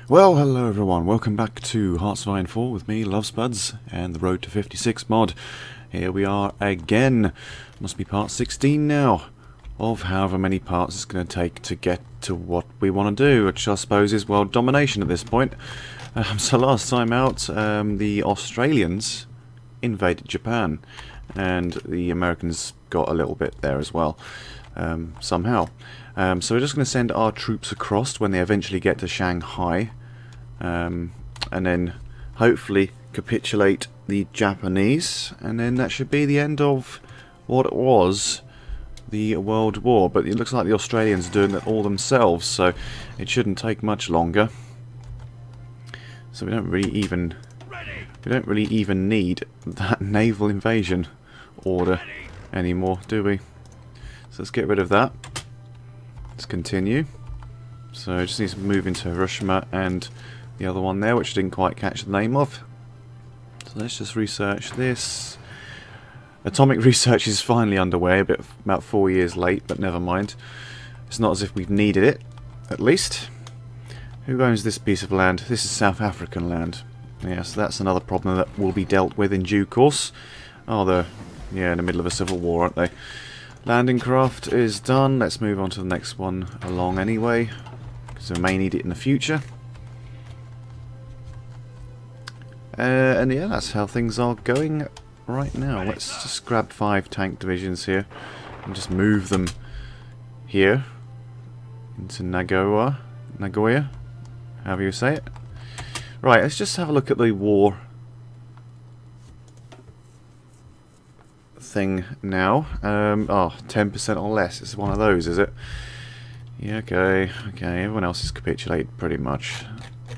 Well, hello everyone, welcome back to Hearts of Iron 4 with me, Lovespuds, and the Road to 56 mod. Here we are again. Must be part 16 now, of however many parts it's going to take to get to what we want to do, which I suppose is world domination at this point. So last time out, the Australians invaded Japan, and the Americans got a little bit there as well, somehow. So we're just going to send our troops across when they eventually get to Shanghai. And then hopefully capitulate the Japanese, and then that should be the end of what was the World War. But it looks like the Australians are doing it all themselves, so it shouldn't take much longer. So we don't really even need that naval invasion order anymore, do we? So let's get rid of that. Let's continue. So I just need to move into Hiroshima and the other one there, which I didn't quite catch the name of. So let's just research this. Atomic research is finally underway, about 4 years late, but never mind. It's not as if we've needed it, at least. Who owns this piece of land? This is South African land. Yeah, so that's another problem that will be dealt with in due course. Oh, they're in the middle of a civil war, aren't they? Landing craft is done. Let's move on to the next one along anyway, because we may need it in the future. And yeah, that's how things are going right now. Let's just grab 5 tank divisions here and just move them here into Nagoya, however you say it. Right, let's just have a look at the war thing now. 10% or less. It's one of those, is it? Yeah, okay. Everyone else is capitulated pretty much.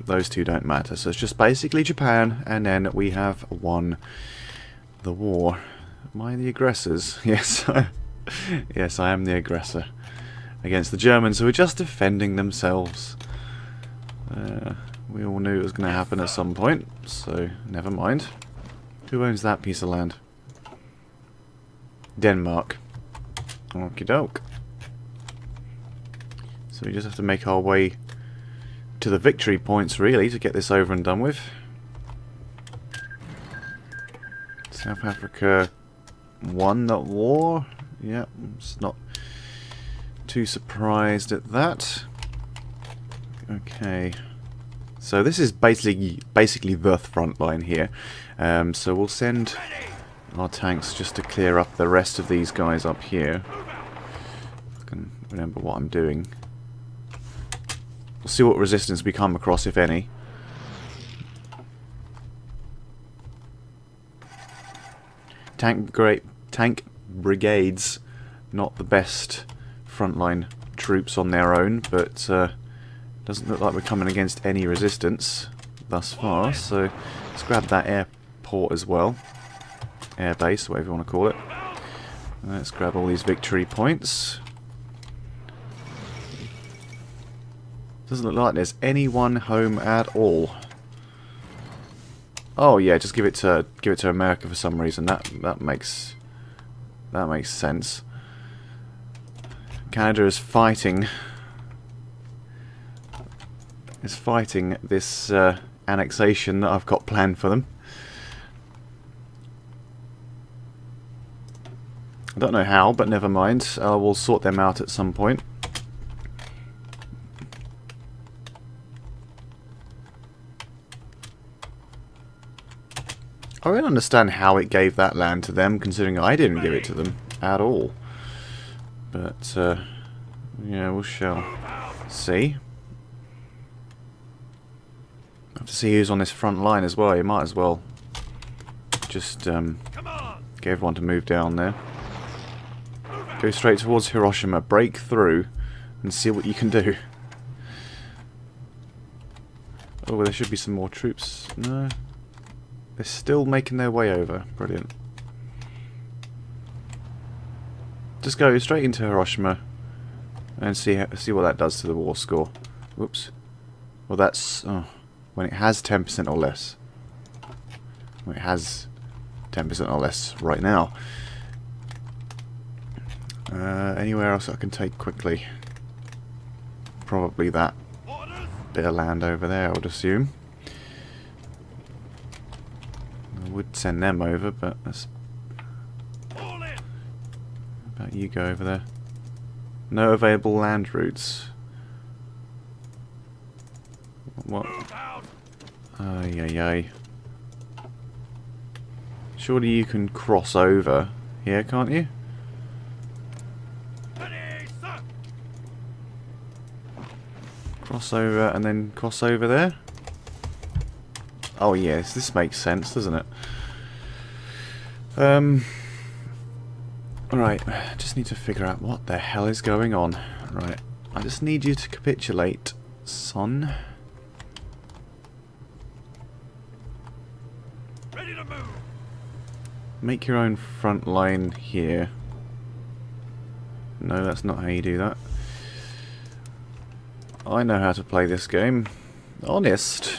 Those two don't matter. So it's just basically Japan, and then we have won the war. Am I the aggressors? Yes. Yes, I am the aggressor against the Germans, who are just defending themselves. We all knew it was going to happen at some point, so never mind. Who owns that piece of land? Denmark. Okie doke. So we just have to make our way to the victory points, really, to get this over and done with. South Africa won that war. Yeah, it's not too surprised at that. Okay. So this is basically the front line here. So we'll send our tanks just to clear up the rest of these guys up here. I can remember what I'm doing. We'll see what resistance we come across, if any. Tank brigades, not the best frontline troops on their own, but doesn't look like we're coming against any resistance thus far. So let's grab that airport as well. Air base, whatever you want to call it. Let's grab all these victory points. Doesn't look like there's anyone home at all. Oh yeah, just give it to America for some reason. That makes sense. Canada is fighting this annexation that I've got planned for them. I don't know how, but never mind. We'll sort them out at some point. I don't understand how it gave that land to them, considering I didn't give it to them at all. But, yeah, we shall see. I have to see who's on this front line as well. You might as well just get everyone to move down there. Go straight towards Hiroshima, break through, and see what you can do. Oh, there should be some more troops. No. They're still making their way over. Brilliant. Just go straight into Hiroshima and see what that does to the war score. Whoops. Well, that's when it has 10% or less. Well, it has 10% or less right now. Anywhere else I can take quickly? Probably that. bit of land over there, I would assume. I would send them over, but that's... How about you go over there? No available land routes. What? Ay, ay, ay. Surely you can cross over here, can't you? Cross over and then cross over there? Oh yes, this makes sense, doesn't it? Right, just need to figure out what the hell is going on. Right, I just need you to capitulate, son. Ready to move. Make your own front line here. No, that's not how you do that. I know how to play this game. Honest.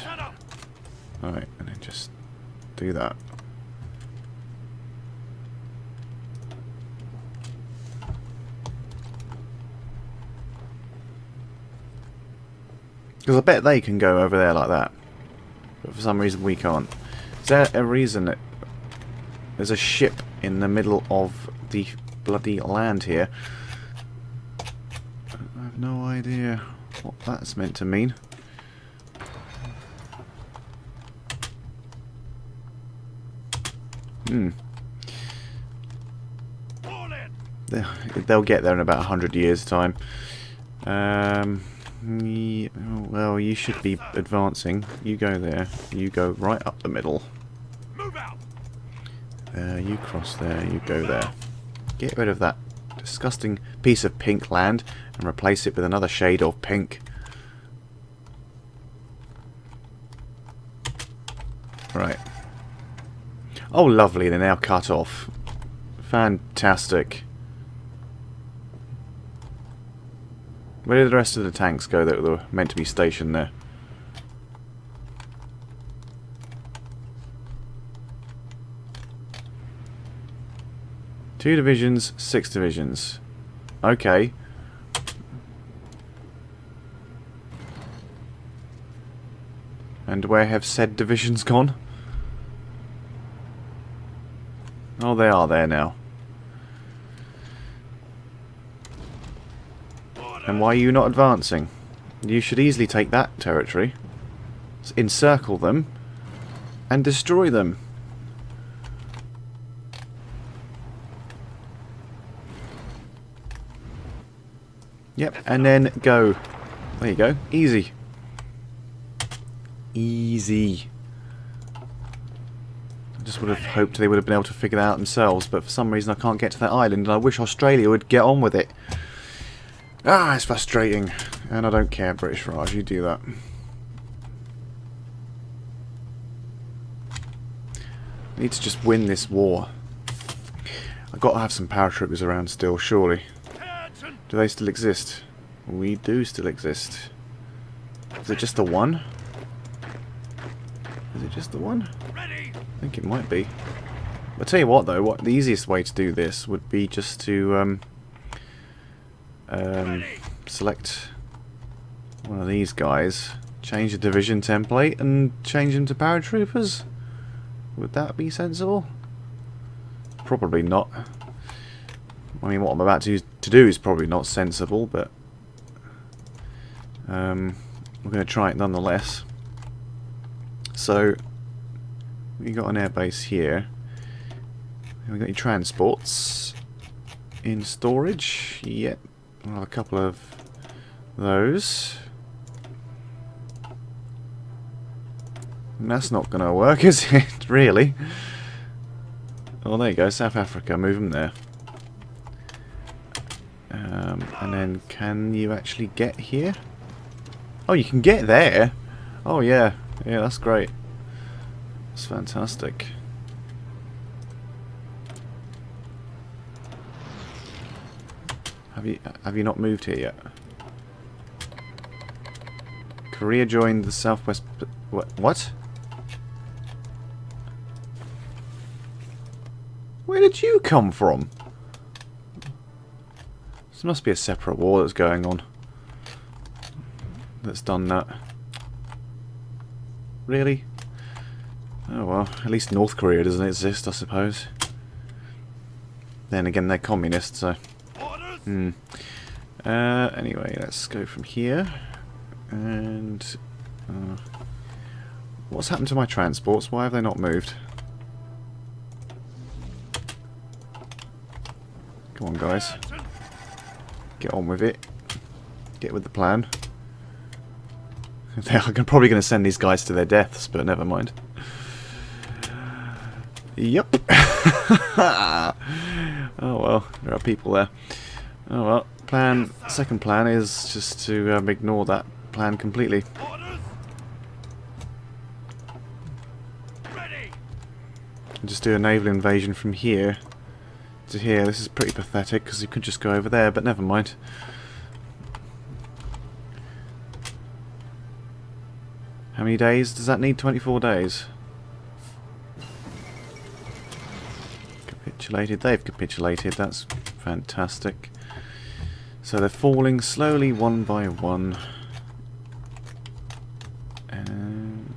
Alright, and then just do that. Because I bet they can go over there like that. But for some reason we can't. Is there a reason that there's a ship in the middle of the bloody land here? I have no idea what that's meant to mean. They'll get there in about 100 years' time. Yeah, well, you should be advancing. You go there. You go right up the middle. Move out. You cross there. You go there. Get rid of that disgusting piece of pink land and replace it with another shade of pink. Right. Oh, lovely. They're now cut off. Fantastic. Where did the rest of the tanks go that were meant to be stationed there? Two divisions, 6 divisions. Okay. And where have said divisions gone? Oh, they are there now. And why are you not advancing? You should easily take that territory, encircle them, and destroy them. Yep, and then go. There you go. Easy. Easy. I just would have hoped they would have been able to figure that out themselves, but for some reason I can't get to that island, and I wish Australia would get on with it. Ah, it's frustrating. And I don't care, British Raj, you do that. I need to just win this war. I've got to have some paratroopers around still, surely. Do they still exist? We do still exist. Is it just the one? Is it just the one? I think it might be. I'll tell you what though, the easiest way to do this would be just to select one of these guys, change the division template and change them to paratroopers. Would that be sensible? Probably not. I mean, what I'm about to do is probably not sensible, but we're going to try it nonetheless. So we got an airbase here. We got your transports in storage. Yep, we'll have a couple of those. And that's not going to work, is it? Really? Oh, there you go. South Africa. Move them there. And then, can you actually get here? Oh, you can get there. Oh yeah, yeah, that's great. That's fantastic. Have you not moved here yet? Korea joined the Southwest. What? Where did you come from? This must be a separate war that's going on. That's done that. Really? Oh well, at least North Korea doesn't exist, I suppose. Then again, they're communists, so... Orders. Anyway, let's go from here. And... what's happened to my transports? Why have they not moved? Come on, guys. Get on with it. Get with the plan. They're probably going to send these guys to their deaths, but never mind. Yep. Oh well, there are people there. Oh well, second plan is just to ignore that plan completely. Orders. Ready. And just do a naval invasion from here to here. This is pretty pathetic because you could just go over there, but never mind. How many days does that need? 24 days. Capitulated. They've capitulated. That's fantastic. So they're falling slowly one by one. And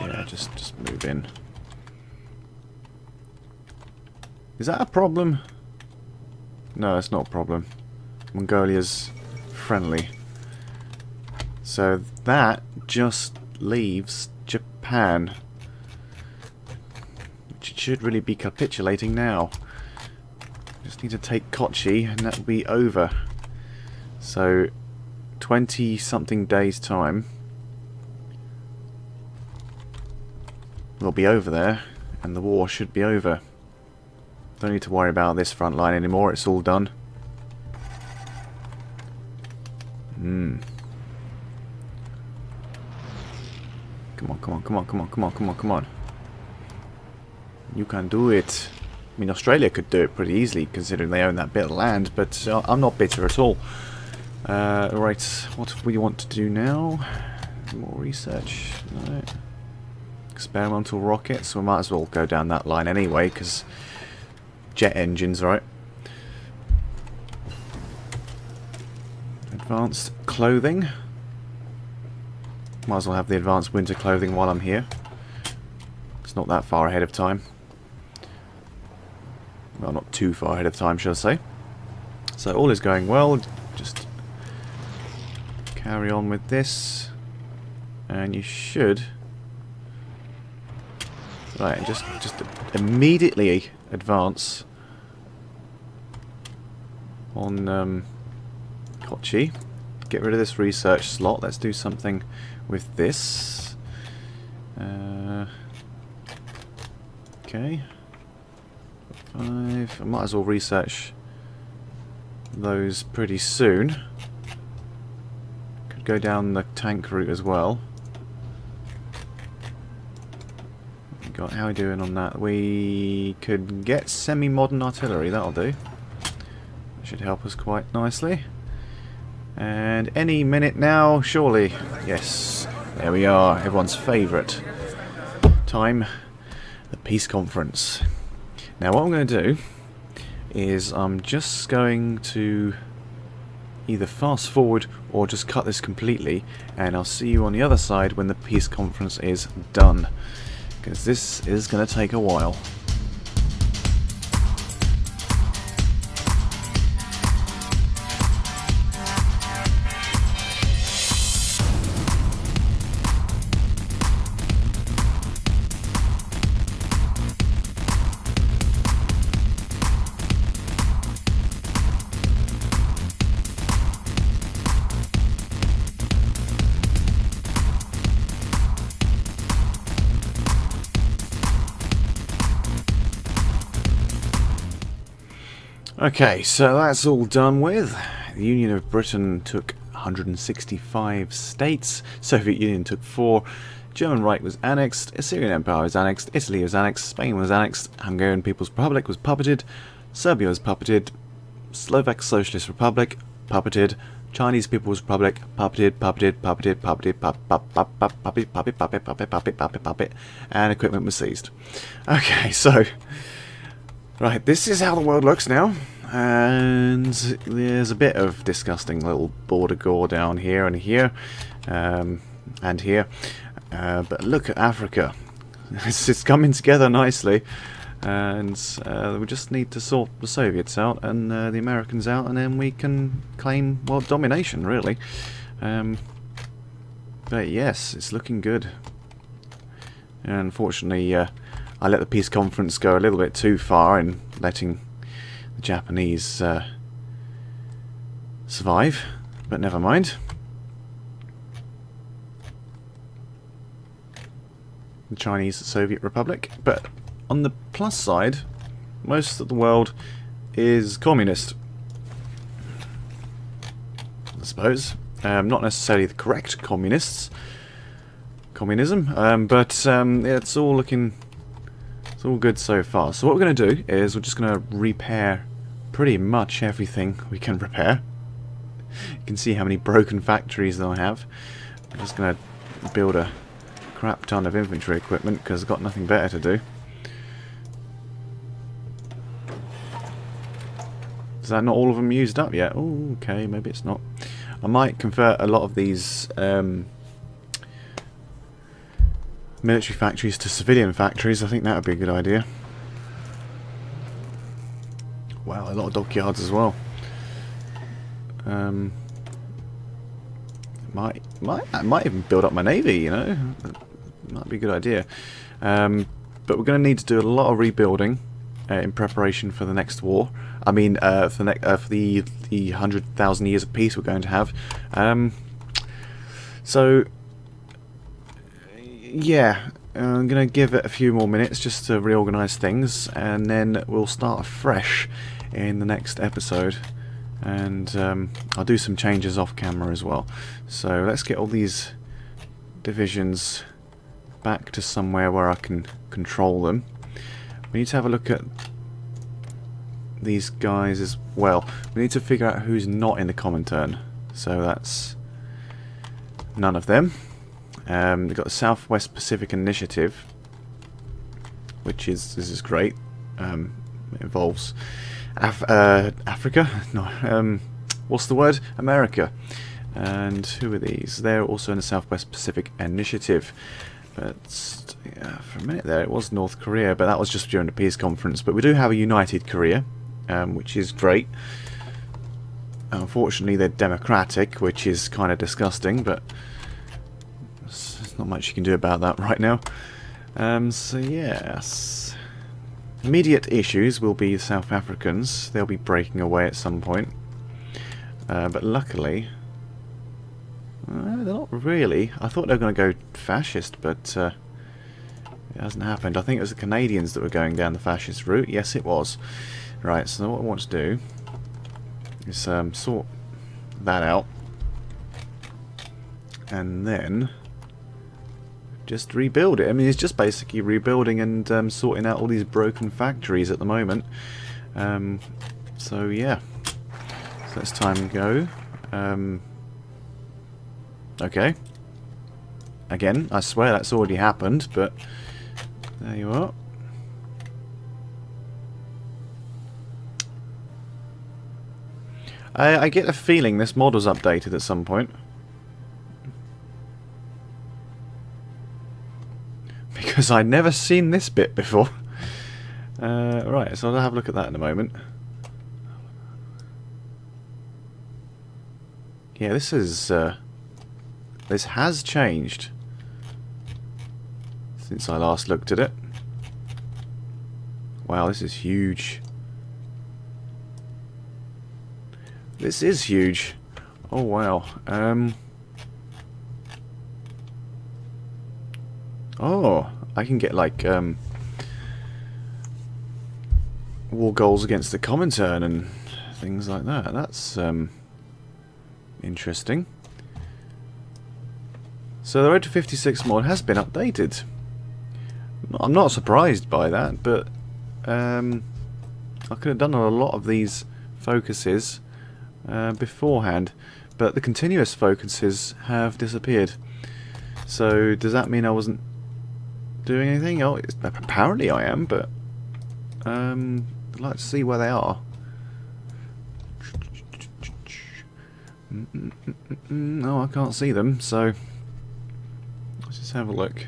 yeah, just move in. Is that a problem? No, it's not a problem. Mongolia's friendly. So that just leaves Japan, which should really be capitulating now. Just need to take Kochi and that'll be over. So 20 something days time we'll be over there and the war should be over. Don't need to worry about this front line anymore, it's all done. Come on, come on, come on, come on, come on, come on, come on. You can do it. I mean, Australia could do it pretty easily, considering they own that bit of land, but I'm not bitter at all. Right, what do we want to do now? More research. No. Experimental rockets. We might as well go down that line anyway, because jet engines, right? Advanced clothing. Might as well have the advanced winter clothing while I'm here. It's not that far ahead of time. Well, not too far ahead of time, shall I say. So all is going well. Just carry on with this. And you should... Right, just immediately advance on Kochi. Get rid of this research slot. Let's do something with this. Okay. 5. I might as well research those pretty soon. Could go down the tank route as well. How are we doing on that? We could get semi-modern artillery. That'll do. That should help us quite nicely. And any minute now, surely. Yes, there we are. Everyone's favourite time, the peace conference. Now what I'm going to do is I'm just going to either fast forward or just cut this completely, and I'll see you on the other side when the peace conference is done, because this is going to take a while. Okay, so that's all done with. The Union of Britain took 165 states, Soviet Union took 4, German Reich was annexed, Assyrian Empire was annexed, Italy was annexed, Spain was annexed, Hungarian People's Republic was puppeted, Serbia was puppeted, Slovak Socialist Republic puppeted, Chinese People's Republic puppeted, puppet, and equipment was seized. Okay, so right, this is how the world looks now, and there's a bit of disgusting little border gore down here and here. and here. But look at Africa. It's coming together nicely. And we just need to sort the Soviets out and the Americans out, and then we can claim world domination, really. But yes, it's looking good. And unfortunately, I let the peace conference go a little bit too far in letting the Japanese survive, but never mind. The Chinese Soviet Republic. But on the plus side, most of the world is communist, I suppose. Not necessarily the correct communists, communism, but yeah, it's all good so far. So what we're going to do is we're just going to repair pretty much everything we can repair. You can see how many broken factories they'll have. I'm just going to build a crap ton of infantry equipment because I've got nothing better to do. Is that not all of them used up yet? Oh, okay, maybe it's not. I might convert a lot of these military factories to civilian factories. I think that would be a good idea. Wow, a lot of dockyards as well. I might even build up my navy, you know. Might be a good idea. But we're going to need to do a lot of rebuilding in preparation for the next war. I mean, for the 100,000 years of peace we're going to have. So, yeah, I'm going to give it a few more minutes just to reorganise things, and then we'll start afresh in the next episode. And I'll do some changes off camera as well. So let's get all these divisions back to somewhere where I can control them. We need to have a look at these guys as well. We need to figure out who's not in the Comintern. So that's none of them. We've got the Southwest Pacific Initiative, which this is great. It involves Africa? No. What's the word? America. And who are these? They're also in the Southwest Pacific Initiative. But yeah, for a minute there it was North Korea, but that was just during the peace conference. But we do have a united Korea, which is great. Unfortunately they're democratic, which is kind of disgusting, but there's not much you can do about that right now. So yes, immediate issues will be South Africans. They'll be breaking away at some point, but luckily they're not really. I thought they were going to go fascist, but it hasn't happened. I think it was the Canadians that were going down the fascist route. Yes, it was. Right, so what I want to do is sort that out, and then just rebuild it. I mean, it's just basically rebuilding and sorting out all these broken factories at the moment. So yeah, so let's time go. Okay. Again, I swear that's already happened, but there you are. I get a feeling this mod was updated at some point. Because I'd never seen this bit before. Right, so I'll have a look at that in a moment. Yeah, this has changed since I last looked at it. Wow, this is huge. This is huge. Oh wow. Oh, I can get like war goals against the Comintern and things like that. That's interesting. So the Road to 56 mod has been updated. I'm not surprised by that, but I could have done a lot of these focuses beforehand, but the continuous focuses have disappeared. So does that mean I wasn't doing anything? Oh, apparently I am, but I'd like to see where they are. No, I can't see them, so Let's just have a look.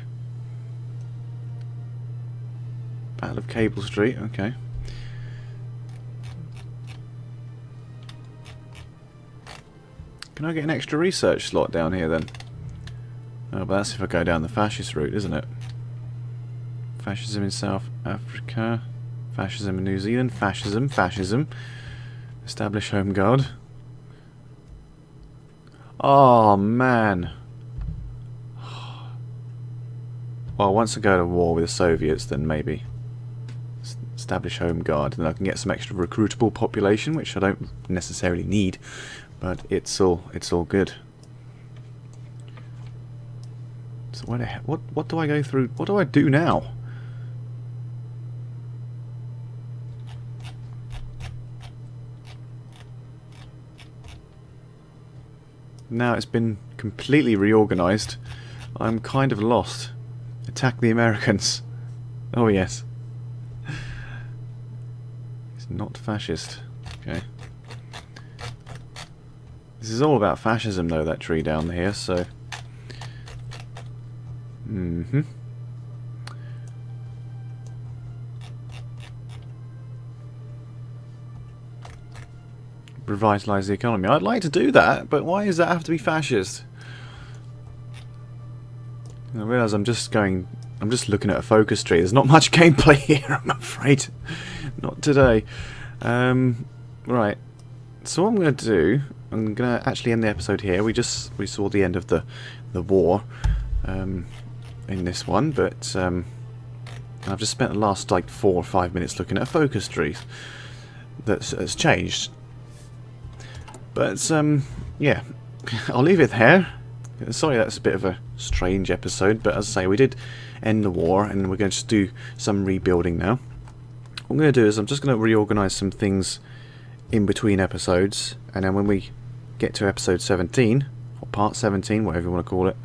Battle of Cable Street, okay. Can I get an extra research slot down here then? Oh, but that's if I go down the fascist route, isn't it? Fascism in South Africa. Fascism in New Zealand. Fascism. Establish Home Guard. Oh, man. Well, once I go to war with the Soviets, then maybe establish Home Guard, and I can get some extra recruitable population, which I don't necessarily need, but it's all good. So what do I go through? What do I do now? Now it's been completely reorganized. I'm kind of lost. Attack the Americans. Oh yes. It's not fascist. Okay. This is all about fascism though, that tree down here, so... Revitalise the economy. I'd like to do that, but why does that have to be fascist? I realise I'm just looking at a focus tree. There's not much gameplay here, I'm afraid. Not today. Right. So what I'm going to do, I'm going to actually end the episode here. We saw the end of the war in this one, but I've just spent the last like 4 or 5 minutes looking at a focus tree that's changed. But yeah, I'll leave it there. Sorry that's a bit of a strange episode, but as I say, we did end the war and we're going to do some rebuilding now. What I'm going to do is I'm just going to reorganise some things in between episodes, and then when we get to episode 17, or part 17, whatever you want to call it,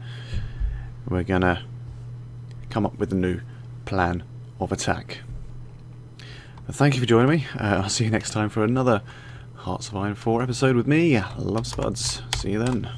we're going to come up with a new plan of attack. Thank you for joining me. I'll see you next time for another Hearts of Iron 4 episode with me, Love Spuds. See you then.